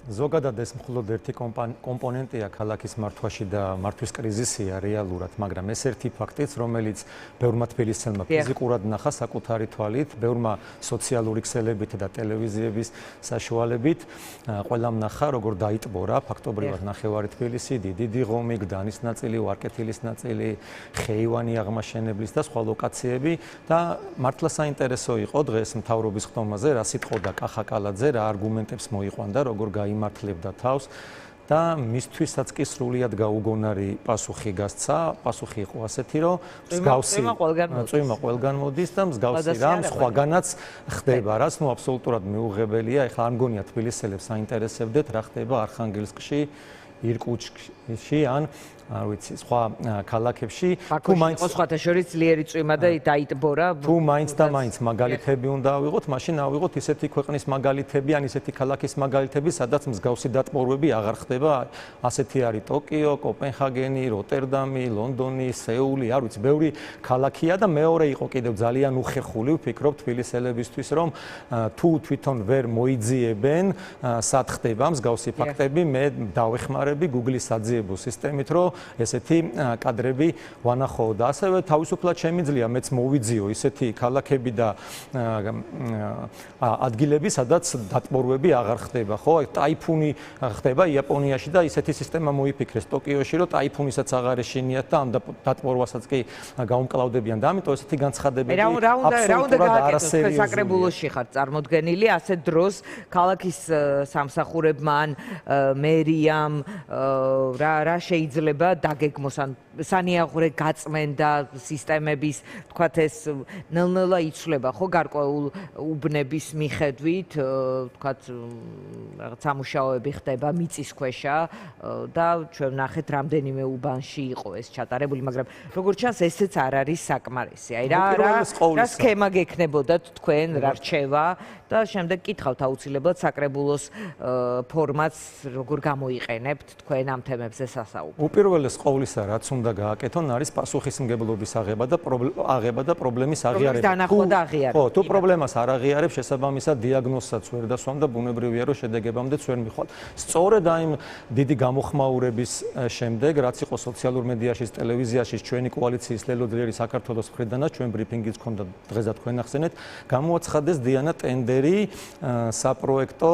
ზოგადად ეს მხოლოდ ერთი კომპონენტია ქალაქის მართვაში და მართვის კრიზისია რეალურად, მაგრამ ეს ერთი ფაქტიც, რომელიც ბევრმა თბილისელმა ფიზიკურად ნახა საკუთარი თვალით, ბევრმა სოციალური ქსელებით და ტელევიზიების საშუალებით, ყველამ ნახა, როგორ დაიტბორა ფაქტობრივად ნახევარი თბილისი, დიდი ღომი, გდანის ნაწილი, ვარკეთილის ნაწილი, ხეივანი აღმაშენებლის და სხვა ლოკაციები და მართლა საინტერესო იყო დღეს მთავრობის ხდომაზე, რა სიტყოდა კახა კალაძე, რა არგუმენტებს მოიყვანდა, როგორ იმართლებდა თავს და მისთვისაც კი სრულიად გაუგონარი პასუხი გასცა. პასუხი იყო ასეთი, რომ მსგავსი წვიმა ყველგან მოდის და მსგავსი რამ სხვაგანაც ხდება, რაც აბსოლუტურად მიუღებელია. ეხლა არ მგონია თბილისელებს საინტერესებდეთ, რა ხდება არხანგელსკში, ირკუტსკში ან არ ვიცი, სხვა ქალაქებში. თუ მაინც სხვათა შორის ძლიერი წვიმა და დაიტბორა. თუ მაინც და მაინც მაგალითები უნდა ავიღოთ, მაშინ ავიღოთ ისეთი ქვეყნის მაგალითები, ან ისეთი ქალაქის მაგალითები, სადაც მსგავსი დატბორვები აღარ ხდება. ასეთი არის ტოკიო, კოპენჰაგენი, როტერდამი, ლონდონი, სეული, არ ვიცი, ბევრი ქალაქია და მეორე იყო კიდევ ძალიან უხერხული, ვფიქრობ თბილისელებისთვის, რომ თუ თვითონ ვერ მოიძიებენ, სად ხდება მსგავსი ფაქტები, მე დავეხმარები Google-ის საძიებო სისტემით, რომ ესეთი კადრები ვანახო და ასევე თავისუფლად შემიძლია მეც მოვიძიო ისეთი ქალაქები და ადგილები, სადაც დატბორვები აღარ ხდება, ხო? ტაიფუნი ხდება იაპონიაში და ისეთი სისტემა მოიფიქრეს ტოკიოში, რომ ტაიფუნისაც აღარ ეშინიათ და ამ დატბორვასაც კი გაუმკლავდებიან და ამიტომ ესეთი განცხადებები აბსოლუტურად არასერიოზულია. საკრებულოში ხართ წარმოდგენილი, ასე დროს ქალაქის სამსახურებმა ან მერიამ რა შეიძლება დაგეგმოს ან სანიაღვრე გაწმენდა სისტემების, თქვათ ეს ნელ-ნელა იცვლება ხო გარკვეულ უბნების მიხედვით, თქვათ რაღაც სამუშაოები ხდება მიწისქვეშა და ჩვენ ნახეთ რამდენიმე უბანში იყო ეს ჩატარებული, მაგრამ როგორც ჩანს ესეც არ არის საკმარისი. აი რა სქემა გექნებოდათ თქვენ, რა რჩევა და შემდეგ კითხავთ აუცილებლად საკრებულოს ფორმატს როგორ გამოიყენებთ თქვენ ამ თემებზე სასაუბრად. უპირველეს ყოვლისა, რაც უნდა გააკეთონ, არის პასუხისმგებლობის აღება და პრობლემის აღიარება. ხო, თუ პრობლემას არ აღიარებს, შესაბამისად დიაგნოზსაც ვერ დასვამ და ბუნებრივია, რომ შედეგებამდეც ვერ მიხვალ. სწორედ აი დიდი გამოხმაურების შემდეგ, რაც იყო სოციალურ მედიაში, ტელევიზიაში, ჩვენი კოალიციის ლელოძლიერი საქართველოს მხრიდანაც ჩვენ ბრიფინგიც ჰქონდა დღესაც თქვენ ახსენეთ, გამოაცხადეს დიანა ტენდერი საპროექტო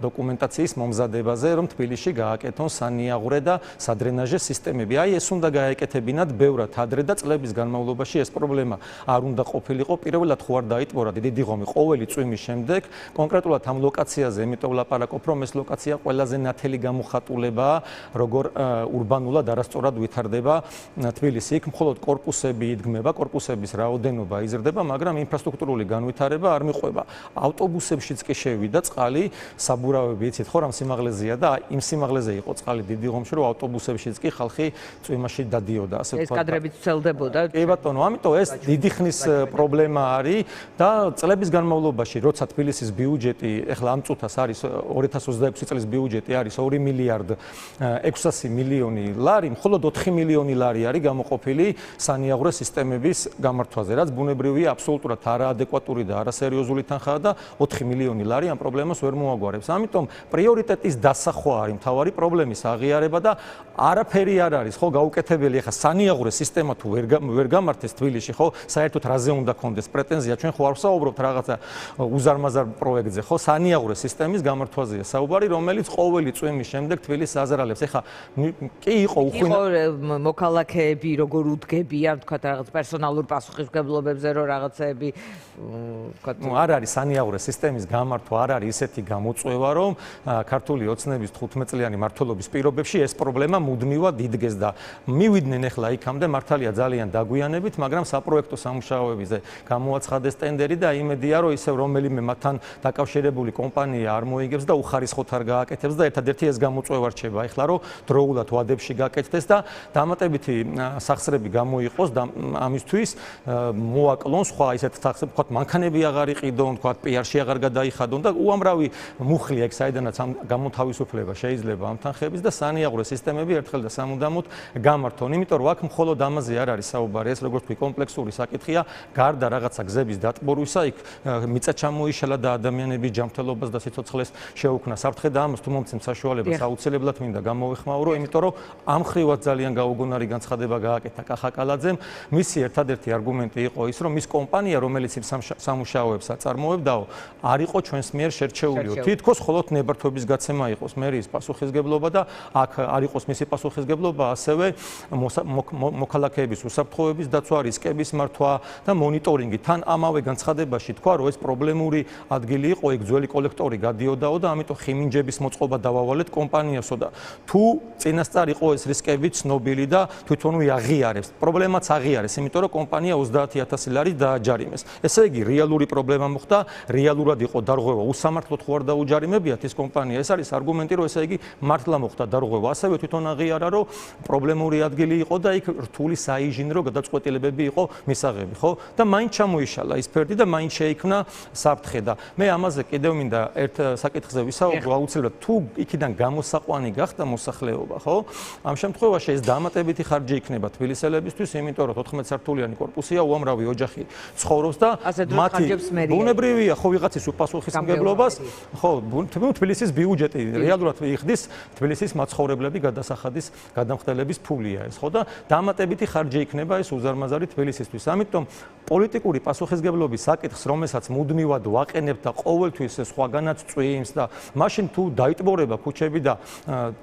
დოკუმენტაციის მომზადებაზე, რომ თბილისში გააკეთონ სანიაღვრე და სადრენაჟე სისტემები. აი ეს უნდა გაეკეთებინათ ბევრად ადრე და წლების განმავლობაში ეს პრობლემა არ უნდა ყოფილიყო. პირველად ხო არ დაიტბორა დიდი ღომი ყოველი წვიმის შემდეგ. კონკრეტულად ამ ლოკაციაზე, იმიტომ ვლაპარაკობ, რომ ეს ლოკაცია ყველაზე ნათელი გამოხატულებაა, როგორ ურბანულად არასწორად ვითარდება თბილისი. იქ მხოლოდ კორპუსები იდგმება, კორპუსების რაოდენობა იზრდება, მაგრამ ინფრასტრუქტურული განვითარება არ მიყვება. ავტობუსებშიც კი შევიდა წყალი, საბურავები იცით ხო რამ სიმაღლეზეა და იმ სიმაღლეზე იყო წყალი დიდი ღომში, რომ ავტობუსებშიც კი ხალხი წვიმაში დადიოდა, ასე ვთქვათ. ეს კადრებიც ცელდებოდა. კი ბატონო, ამიტომ ეს დიდი ხნის პრობლემა არის და წლების განმავლობაში, როცა თბილისის ბიუჯეტი, ეხლა ამ წუთას არის 2026 წლის ბიუჯეტი არის 2 მილიარდ 600 მილიონი ლარი, მხოლოდ 4 მილიონი ლარი არის გამოყოფილი სანიაღვრე სისტემების გამართვაზე, რაც ბუნებრივია აბსოლუტურად არაადეკვატური და არასერიოზული თანხაა და 4 მილიონი ლარი ამ პრობლემას ვერ მოაგვარებს. ამიტომ პრიორიტეტის დასახვა არის მთავარი პრობლემის აღიარება და არაფერი არ არის ხო გაუკეთებელი. ახლა სანიაღვრე სისტემა თუ ვერ გამართეს თბილისში, ხო, საერთოდ რაზე უნდა კონდეს პრეტენზია, ჩვენ ხო არ ვსაუბრობთ რაღაცა უზარმაზარ პროექტზე, ხო, სანიაღვრე სისტემის გამართვაზეა საუბარი, რომელიც ყოველი წვიმის შემდეგ თბილისს აზარალებს. ახლა კი იყო იყო მოქალაქეები როგორ უდგებიან, თქვათ რაღაც პერსონალურ პასუხისმგებლობებზე, რომ რაღაცეები თქვათ არ არის სანიაღვრე სისტემის გამართვა, არ არის ისეთი გამოწვევა, რომ ქართული ოცნების 15 წლიანი მმართველობის პირობებში ეს პრობლემა მუდმივად იდგეს და მივიდნენ ახლა იქამდე მართალია ძალიან დაგვიანებით, მაგრამ საპროექტო სამუშაოებზე გამოაცხადეს ტენდერი და იმედია, რომ ისევ რომელიმე მათთან დაკავშირებული კომპანია არ მოიგებს და უხარისხოთ არ გააკეთებს და ერთადერთი ეს გამოწვევა რჩება ახლა, რომ დროულად ვადებში გაკეთდეს და დამატებითი სახსრები გამოიყოს და ამისთვის მოაკლონ სხვა ისეთ სახსრებს, თქვათ მანქანები აღარ იყიდონ, თქვათ PR-ში აღარ გადაიხადონ და უამრავი მუხლია იქ საიდანაც ამ გამოთავისუფლება შეიძლება ამ თანხების და სანიაღვრე სისტემები ერთხელ და და სამუდამოდ გამართონ, იმიტომ რომ აქ მხოლოდ ამაზე არ არის საუბარი, ეს როგორც თქვი კომპლექსური საკითხია, გარდა რაღაცა გზების დატბორვისა, იქ მიწა ჩამოიშალა და ადამიანების ჯანმრთელობას და სიცოცხლეს შეუქმნა. საფრთხე და ამას თუ მომცემ საშუალებას აუცილებლად მინდა გამოვეხმაურო, იმიტომ რომ ამ ხრივად ძალიან გაუგონარი განცხადება გააკეთა კახაკალაძემ. მისი ერთადერთი არგუმენტი იყო ის, რომ მის კომპანია, რომელიც იმ სამუშაოებს აწარმოებდაო, არ იყო ჩვენს მიერ შერჩეულიო. თითქოს მხოლოდ ნებართვების გაცემა იყოს მერიის პასუხისგებლობა და აქ არ იყოს მისი პასუხისგებლობა, ასევე მოქალაქეების უსაფრთხოების დაცვა, რისკების მართვა და მონიტორინგი. თან ამავე განცხადებაში თქვა, რომ ეს პრობლემური ადგილი იყო, იქ ძველი კოლექტორი გადიოდაო და ამიტომ ხიმინჯების მოწყობა დავავალეთ კომპანიასო და თუ წინასწარ იყო ეს რისკები ცნობილი და თვითონვე აღიარებს. პრობლემაც აღიარეს, იმიტომ რომ კომპანია 30,000 ლარი დააჯარიმეს. ესე იგი, რეალური პრობლემა მოხდა, რეალურად იყო დარღვევა, უსამართლოდ ხო არ დაუჯარიმებიათ ეს კომპანია. ეს არის არგუმენტი, რომ ესე იგი მართლა მოხდა დარღვევა. ასევე თვითონ აღიარა, რომ პრობლემური ადგილი იყო და იქ რთული საინჟინრო გადაწყვეტილებები იყო მისაღები, ხო? და მაინც ჩამოიშალა ის ფერდი და მაინც შეიქმნა საფრთხე და მე ამაზე კიდევ მინდა ერთ საკითხზე ვისაუბრო, აუცილებლად თუ იქიდან გამოსაყვანი გახდა მოსახლეობა, ხო? ამ შემთხვევაში ეს დამატებითი ხარჯი იქნება თბილისელებისთვის, იმიტომ რომ 14 სართულიანი კორპუსია, უამრავი ოჯახი ცხოვრობს და მათი ბუნებრივია, ხო, ვიღაცის უპასუხისმგებლობას, ხო, თბილისის ბიუჯეტი რეალურად იხდის თბილისის მაცხოვრებლები გადასახადის გადამხდელების ფულია ეს, ხო და დამატებითი ხარჯი იქნება ეს უზარმაზარი თბილისისთვის. ამიტომ პოლიტიკური პასუხისგებლობის საკითხს, რომელსაც მუდმივად ვაყენებთ და ყოველთვის სხვაგანაც წვიმს და მაშინ თუ დაიტბორება ქუჩები და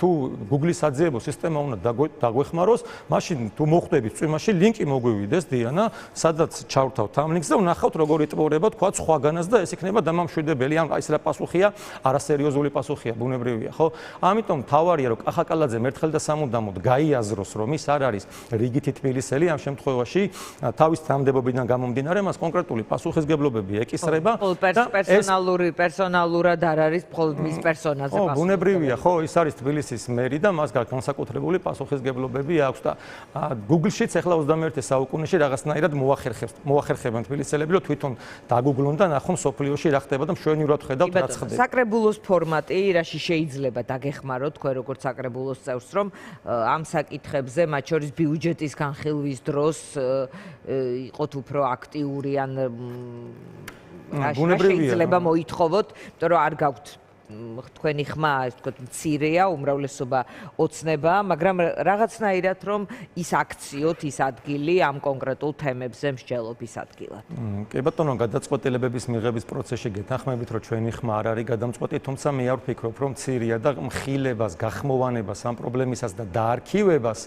თუ Google-ის საძიებო სისტემა უნდა დაგვეხმაროს, მაშინ თუ მოხვდებით წვიმაში, ლინკი მოგვივიდეს დიანა, სადაც ჩავრთავთ ამ ლინკს და ვნახავთ როგორ იტბორება თქვა სხვაგანაც და ეს იქნება დამამშვიდებელი. ან ეს რა პასუხია, არასერიოზული პასუხია, ბუნებრივია, ხო? ამიტომ თავარია რომ კახაკალაძე მერთხელ და სამუდამოდ გაიაზროს, რომ ის არ არის რიგითი თბილისელი, ამ შემთხვევაში თავის თანამდებობიდან გამომდინარე მას კონკრეტული პასუხისგებლობები ეკისრება და პერსონალურად არ არის მხოლოდ მის პერსონაზე პასუხისგებლობა. ბუნებრივია, ხო, ის არის თბილისის მერი და მას განსაკუთრებული პასუხისგებლობები აქვს და Google-შიც ახლა 21 საუკუნეში რაღაცნაირად მოახერხებენ თბილისელები, რომ თვითონ დაგუგლონ და ნახონ სოფლიოში რა ხდება და მშვენივრად ხედავთ რა ხდება. საკრებულოს ფორმატი რაში შეიძლება დაგეხმაროთ თქვენ როგორც საკრებულოს წევრს, რომ ამ საკითხებზე, მათ შორის ბიუჯეტის განხილვის დროს იყოთ უფრო აქტიური ან შეიძლება მოითხოვოთ, იმიტომ რომ არ გაქვთ თქვენი ხმა, ასე ვთქვათ, მცირეა, უმრავლესობა ოცნება, მაგრამ რაღაცნაირად რომ ის აქციოთ, ის ადგილი ამ კონკრეტულ თემებზე მსჯელობის ადგილად. კი ბატონო, გადაწყვეტილებების მიღების პროცესში გეთანხმებით, რომ ჩვენი ხმა არ არის გადამწყვეტი, თუმცა მე არ ვფიქრობ, რომ მცირეა და მხილებას, გახმოვანებას ამ პრობლემისას და დაარქივებას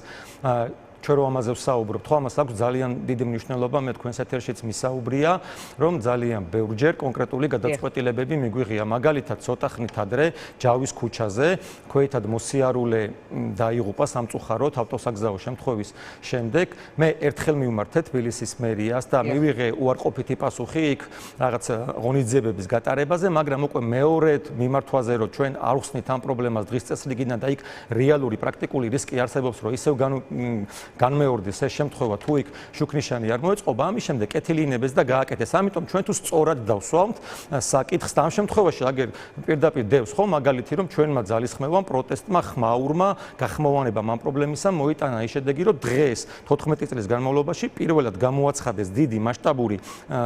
ჩვენ რომ ამაზე ვსაუბრობთ, ხო ამას აქვს ძალიან დიდი მნიშვნელობა, მე თქვენს ეთერშიც მისაუბრია, რომ ძალიან ბევრჯერ კონკრეტული გადაწყვეტილებები მიგვიღია. მაგალითად, ცოტა ხნით ადრე ჯავის ქუჩაზე ქვეითად მოსიარულე დაიღუპა სამწუხაროდ ავტოსაგზაო შემთხვევის შემდეგ. მე ერთხელ მივმართე თბილისის მერიას და მივიღე უარყოფითი პასუხი იქ რაღაც ღონისძიებების გატარებაზე, მაგრამ უკვე მეორედ მიმართვაზე, რომ ჩვენ არ ვხსნით ამ პრობლემას დღის წესრიგიდან და იქ რეალური პრაქტიკული რისკი არსებობს, რომ ისევ განმეორდეს ეს შემთხვევა, თუ იქ შუქნიშანი არ მოეწყობა, ამის შემდეგ კეთილინებეს და გააკეთეს. ამიტომ ჩვენ თუ სწორად დავსვამთ საკითხს და ამ შემთხვევაში აგერ პირდაპირ დევს ხო მაგალითი, რომ ჩვენმა ძალისხმევამ, პროტესტმა, ხმაურმა, გახმოვანებამ ამ პრობლემისა მოიტანა ის შედეგი, რომ დღეს 14 წლის განმავლობაში პირველად გამოაცხადეს დიდი მასშტაბური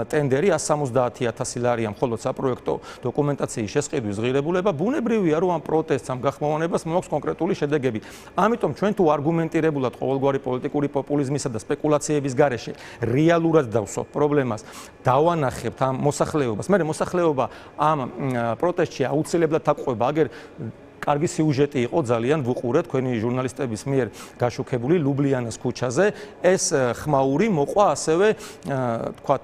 ტენდერი 170,000 ლარია მხოლოდ საპროექტო დოკუმენტაციის შესყიდვის ღირებულება. ბუნებრივია, რომ ამ პროტესტს, ამ გახმოვანებას მოაქვს კონკრეტული შედეგები. ამიტომ ჩვენ თუ არგუმენტირებულად ყოველგვარი პოლიტიკური პოპულიზმისა და სპეკულაციების გარეშე რეალურად დავსვათ პრობლემას, დავანახებთ ამ მოსახლეობას. მე მოსახლეობა ამ პროტესტში აუცილებლად თაყვება, აგერ კარგი სიუჟეტი იყო ძალიან ვუყურეთ თქვენი ჟურნალისტების მიერ გაშუქებული ლუბლიანის ქუჩაზე. ეს ხმაური მოყვა ასევე თქვათ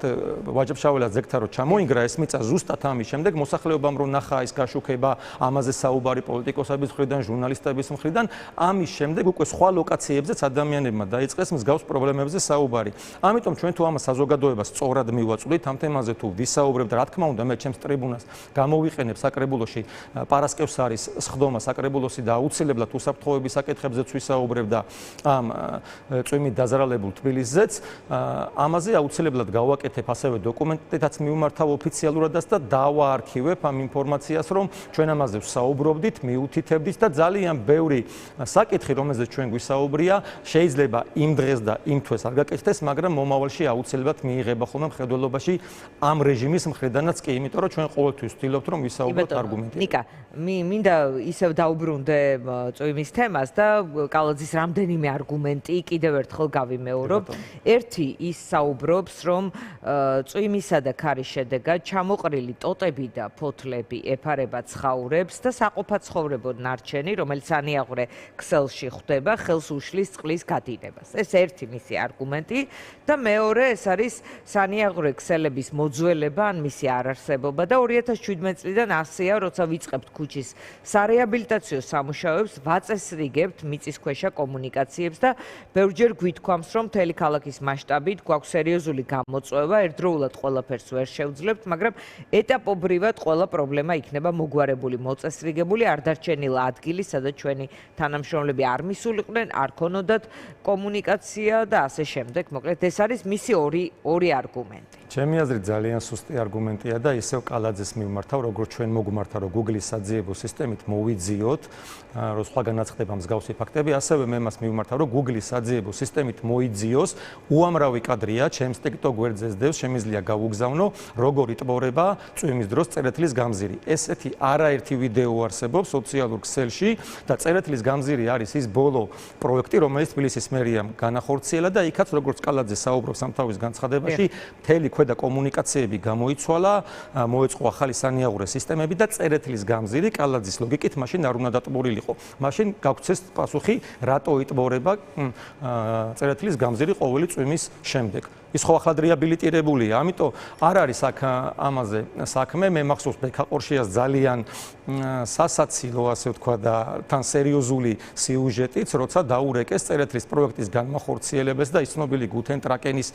ვაჯაბშაველას ზეგთა რო ჩამოინგრა ეს მიწა ზუსტად ამის შემდეგ მოსახლეობამ რო ნახა ის გაშუქება, ამაზე საუბარი პოლიტიკოსების მხრიდან, ჟურნალისტების მხრიდან, ამის შემდეგ უკვე სხვა ლოკაციებზეც ადამიანებმა დაიწყეს მსგავს პრობლემებზე საუბარი. ამიტომ ჩვენ თუ ამას საზოგადოებას სწორად მივაწვდით ამ თემაზე თუ ვისაუბრებთ, რა თქმა უნდა მე ჩემს ტრიბუნას გამოვიყენებ საკრებულოში პარასკევს არის მისდომა საკრებულოსი და აუცილებლად უსაფრთხოების საკითხებზეც ვისაუბრებდა ამ წვიმით დაზარალებულ თბილისზეც. ამაზე აუცილებლად გავაკეთებ ასევე დოკუმენტითაც მივმართავ ოფიციალურადაც და დავაარქივებ ამ ინფორმაციას, რომ ჩვენ ამაზე ვსაუბრობდით, მიუთითებდით და ძალიან ბევრი საკითხი, რომელზეც ჩვენ გვისაუბრია, შეიძლება იმ დღეს და იმ თვეს არ გაკეთდეს, მაგრამ მომავალში აუცილებლად მიიღება ხოლმე მხედველობაში ამ რეჟიმის მხრიდანაც კი, იმიტომ რომ ჩვენ ყოველთვის ვცდილობთ რომ ვისაუბროთ არგუმენტებით. ნიკა, მინდა ისევ დაუბრუნდე წვიმის თემას და კალაძის რამდენიმე არგუმენტი კიდევ ერთხელ გავიმეორებ. ერთი ის საუბრობს, რომ წვიმისა და ქარის შედეგად ჩამოყრილი ტოტები და ფოთლები ეფარება ცხაურებს და საყოფაცხოვრებო ნარჩენი, რომელიც ანიაღვრე ქსელში ხვდება, ხელს უშლის წყლის გადინებას. ეს ერთი მისი არგუმენტი და მეორე ეს არის სანიაღვრე ქსელების მოძველება ან მისი არარსებობა და 2017 წლიდან ასეა, როცა ვიწყებთ ქუჩის სარეაბილიტაციო სამუშაოებს, ვაწესრიგებთ მიწისქვეშა კომუნიკაციებს და ბევრჯერ გვითქვამს, რომ მთელი ქალაქის მასშტაბით გვაქვს სერიოზული გამოწვევა, ერთდროულად ყველაფერს ვერ შევძლებთ, მაგრამ ეტაპობრივად ყველა პრობლემა იქნება მოგვარებული, მოწესრიგებული, არ დარჩენილა ადგილი, სადაც ჩვენი თანამშრომლები არ მისულიყვნენ, არ ქონოდათ კომუნიკაცია და ასე შემდეგ. მოკლედ ეს არის მისი ორი არგუმენტი. ჩემი აზრით ძალიან სუსტი არგუმენტია და ისევ კალაძეს მივმართავ, როგორც ჩვენ მოგვმართა, რომ Google-ის საძიებო სისტემით მოვიძიოთ, რომ სხვა განაცხადება მსგავსი ფაქტები, ასევე მე მას მივმართავ, რომ Google-ის საძიებო სისტემით მოიძიოს, უამრავი კადრია, ჩემს TikTok გვერდზე ზდევს, შემიძლია გავუგზავნო, როგორ იტბორება წვიმის დროს წერეთლის გამზირი. ესეთი არაერთი ვიდეო არსებობს სოციალურ ქსელში და წერეთლის გამზირი არის ის ბოლო პროექტი, რომელიც თბილისის მერიამ განახორციელა და იქაც როგორც კალაძე საუბრობს ამ თავის განცხადებაში, მთელი ქვედა კომუნიკაციები გამოიცვალა, მოეწყო ახალი სანიაღვრე სისტემები და წერეთლის გამზირი კალაძის ლოგიკით მაშინ არ უნდა დატბორილიყო. მაშინ გაგვცეს პასუხი, რატო იტბორება წერეთლის გამზირი ყოველი წვიმის შემდეგ. ის ხო ახლად რეაბილიტირებულია, ამიტომ არ არის აქ ამაზე საქმე. მე მახსოვს ბექაყორშიას ძალიან სასაცილო, ასე ვთქვა და თან სერიოზული სიუჟეტიც, როცა დაურეკეს წერეთლის პროექტის განმახორციელებას და ის ცნობილი გუთენ ტრაკენის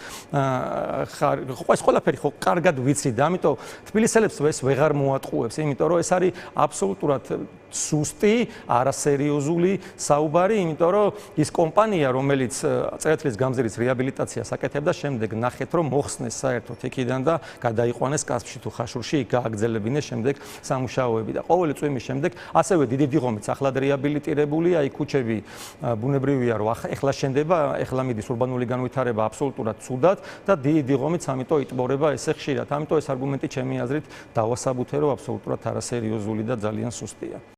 ეს ყველაფერი ხო კარგად ვიცი და ამიტომ თბილისელებს ეს ვეღარ მოატყუებს, იმიტომ რომ ეს არის აბსოლუტურად სუსტი, არასერიოზული საუბარი, იმიტომ რომ ის კომპანია, რომელიც წერეთლის გამზირის რეაბილიტაციას აკეთებდა, შემდეგ ნახეთ, რომ მოხსნეს საერთოდ იქიდან და გადაიყვანეს კასპში თუ ხაშურში, იქ გააგრძელებინეს შემდეგ სამუშაოები და ყოველი წვიმის შემდეგ ასევე დიდი დიღომიც ახლად რეაბილიტირებულია, იქ ქუჩები ბუნებრივია, რომ ეხლა შენდება, ეხლა მიდის ურბანული განვითარება აბსოლუტურად ცუდად და დიდი დიღომიც ამიტომ იტბორება ესე ხშირად. ამიტომ ეს არგუმენტი ჩემი აზრით დავასაბუთე, რომ აბსოლუტურად არასერიოზული და ძალიან სუსტია.